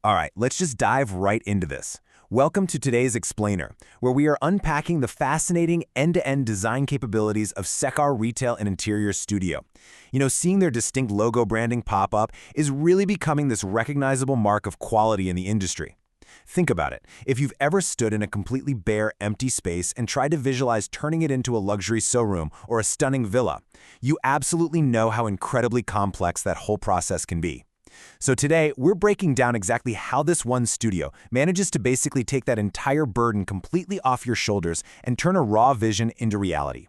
All right, let's just dive right into this. Welcome to today's Explainer, where we are unpacking the fascinating end-to-end design capabilities of Sekhar Retail and Interior Studio. Seeing their distinct logo branding pop up is really becoming this recognizable mark of quality in the industry. Think about it. If you've ever stood in a completely bare, empty space and tried to visualize turning it into a luxury showroom or a stunning villa, you absolutely know how incredibly complex that whole process can be. So today, we're breaking down exactly how this one studio manages to basically take that entire burden completely off your shoulders and turn a raw vision into reality.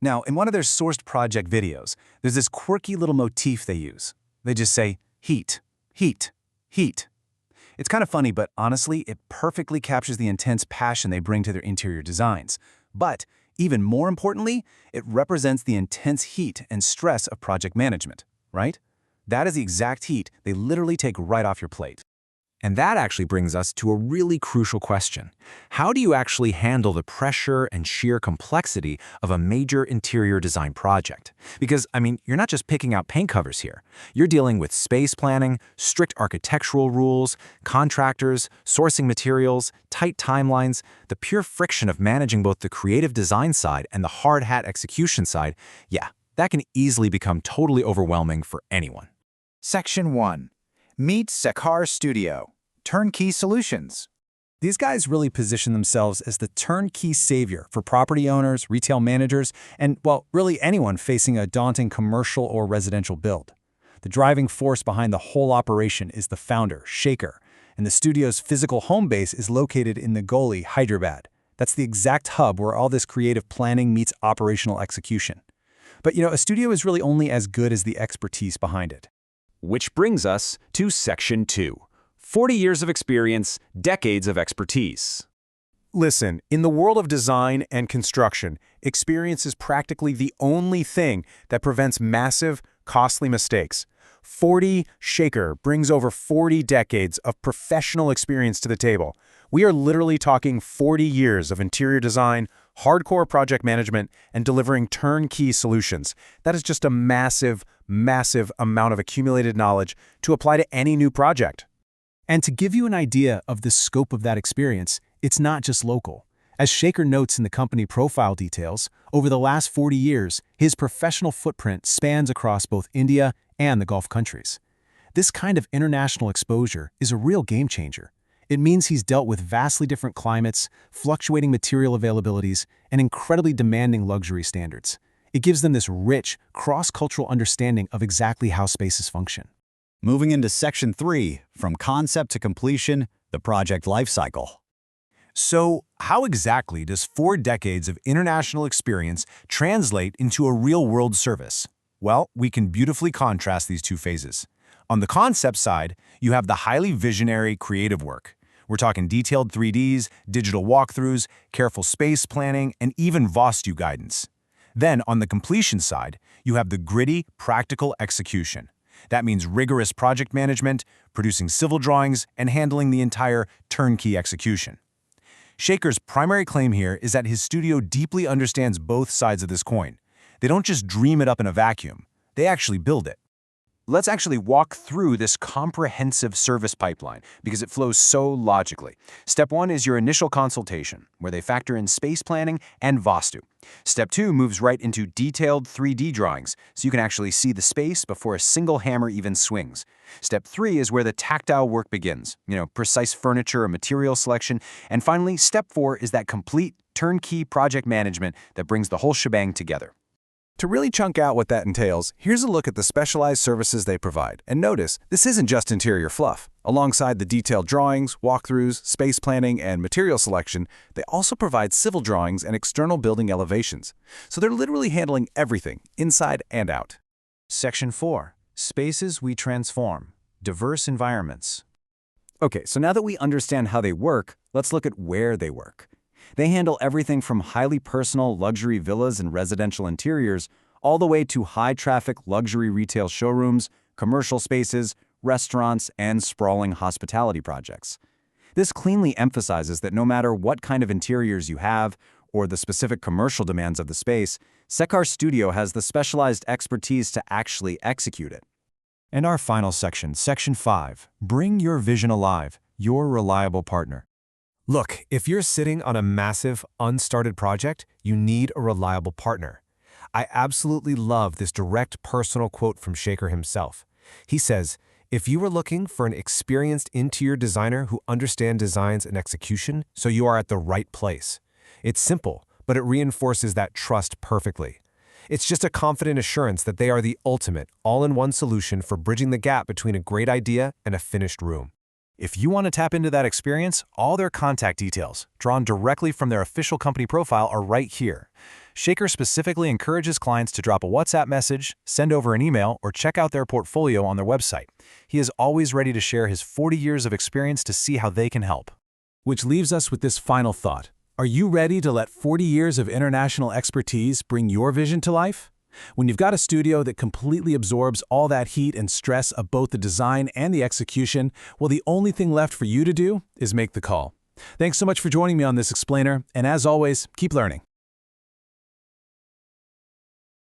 Now, in one of their sourced project videos, there's this quirky little motif they use. They just say, heat, heat, heat. It's kind of funny, but honestly, it perfectly captures the intense passion they bring to their interior designs. But even more importantly, it represents the intense heat and stress of project management, right? That is the exact heat they literally take right off your plate. And that actually brings us to a really crucial question. How do you actually handle the pressure and sheer complexity of a major interior design project? Because, you're not just picking out paint covers here. You're dealing with space planning, strict architectural rules, contractors, sourcing materials, tight timelines. The pure friction of managing both the creative design side and the hard hat execution side, that can easily become totally overwhelming for anyone. Section 1. Meet Sekhar Studio. Turnkey Solutions. These guys really position themselves as the turnkey savior for property owners, retail managers, and, really anyone facing a daunting commercial or residential build. The driving force behind the whole operation is the founder, Sekhar, and the studio's physical home base is located in Nagoli, Hyderabad. That's the exact hub where all this creative planning meets operational execution. But, a studio is really only as good as the expertise behind it. Which brings us to Section 2. 40 years of experience, decades of expertise. Listen, in the world of design and construction, experience is practically the only thing that prevents massive, costly mistakes. Sekhar brings over 40 decades of professional experience to the table. We are literally talking 40 years of interior design, hardcore project management, and delivering turnkey solutions. That is just a massive amount of accumulated knowledge to apply to any new project. And to give you an idea of the scope of that experience, it's not just local. As Sekhar notes in the company profile details, over the last 40 years, his professional footprint spans across both India and the Gulf countries. This kind of international exposure is a real game changer. It means he's dealt with vastly different climates, fluctuating material availabilities, and incredibly demanding luxury standards. It gives them this rich, cross-cultural understanding of exactly how spaces function. Moving into Section 3, from concept to completion, the project lifecycle. So, how exactly does 4 decades of international experience translate into a real-world service? Well, we can beautifully contrast these two phases. On the concept side, you have the highly visionary, creative work. We're talking detailed 3Ds, digital walkthroughs, careful space planning, and even Vastu guidance. Then, on the completion side, you have the gritty, practical execution. That means rigorous project management, producing civil drawings, and handling the entire turnkey execution. Sekhar's primary claim here is that his studio deeply understands both sides of this coin. They don't just dream it up in a vacuum, they actually build it. Let's actually walk through this comprehensive service pipeline because it flows so logically. Step 1 is your initial consultation, where they factor in space planning and Vastu. Step 2 moves right into detailed 3D drawings, so you can actually see the space before a single hammer even swings. Step 3 is where the tactile work begins, precise furniture and material selection. And finally, Step 4 is that complete turnkey project management that brings the whole shebang together. To really chunk out what that entails, here's a look at the specialized services they provide. And notice, this isn't just interior fluff. Alongside the detailed drawings, walkthroughs, space planning, and material selection, they also provide civil drawings and external building elevations. So they're literally handling everything, inside and out. Section 4. Spaces we transform. Diverse environments. Okay, so now that we understand how they work, let's look at where they work. They handle everything from highly personal luxury villas and residential interiors all the way to high-traffic luxury retail showrooms, commercial spaces, restaurants, and sprawling hospitality projects. This cleanly emphasizes that no matter what kind of interiors you have or the specific commercial demands of the space, Sekhar Studio has the specialized expertise to actually execute it. And our final section, Section 5, Bring Your Vision Alive, Your Reliable Partner. Look, if you're sitting on a massive, unstarted project, you need a reliable partner. I absolutely love this direct personal quote from Sekhar himself. He says, "If you are looking for an experienced interior designer who understands designs and execution, so you are at the right place." It's simple, but it reinforces that trust perfectly. It's just a confident assurance that they are the ultimate, all-in-one solution for bridging the gap between a great idea and a finished room. If you want to tap into that experience, all their contact details, drawn directly from their official company profile, are right here. Sekhar specifically encourages clients to drop a WhatsApp message, send over an email, or check out their portfolio on their website. He is always ready to share his 40 years of experience to see how they can help. Which leaves us with this final thought. Are you ready to let 40 years of international expertise bring your vision to life? When you've got a studio that completely absorbs all that heat and stress of both the design and the execution, well, the only thing left for you to do is make the call. Thanks so much for joining me on this explainer, and as always, keep learning.